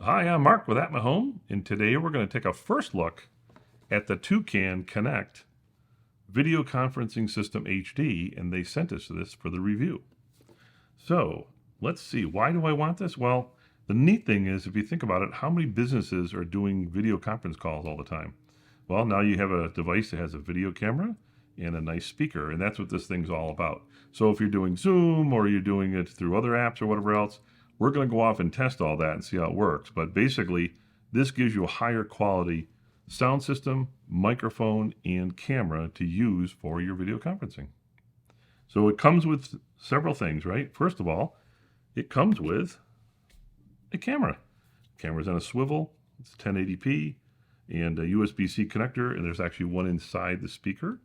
Hi, I'm Mark with At My Home, and today we're going to take a first look at the Toucan Connect Video Conferencing System HD, and they sent us this for the review. So let's see, why do I want this? Well, the neat thing is, if you think about it, how many businesses are doing video conference calls all the time? Well, now you have a device that has a video camera and a nice speaker, and that's what this thing's all about. So if you're doing Zoom or you're doing it through other apps or whatever else, we're going to go off and test all that and see how it works. But basically, this gives you a higher quality sound system, microphone, and camera to use for your video conferencing. So it comes with several things, right? First of all, it comes with a camera. The camera's on a swivel, it's 1080p, and a USB-C connector, and there's actually one inside the speaker.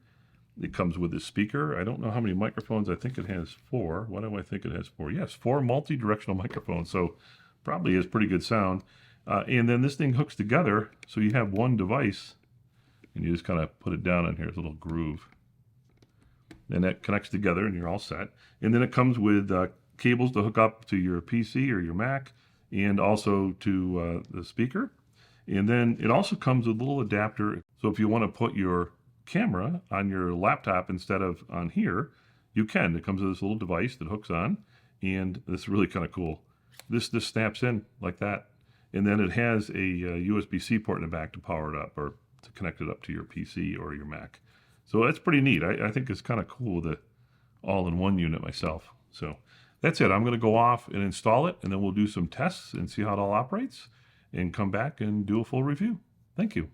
It comes with a speaker. I don't know how many microphones. I think it has 4. Why do I think it has 4? Yes, 4 multi-directional microphones, so probably has pretty good sound. And then this thing hooks together, so you have one device, and you just kind of put it down in here, it's a little groove. And that connects together, and you're all set. And then it comes with cables to hook up to your PC or your Mac, and also to the speaker. And then it also comes with a little adapter, so if you want to put your camera on your laptop instead of on here, you can. It comes with this little device that hooks on, and it's really kind of cool. This snaps in like that, and then it has a USB-C port in the back to power it up or to connect it up to your PC or your Mac. So that's pretty neat. I think it's kind of cool, the all-in-one unit myself. So that's it. I'm going to go off and install it, and then we'll do some tests and see how it all operates and come back and do a full review. Thank you.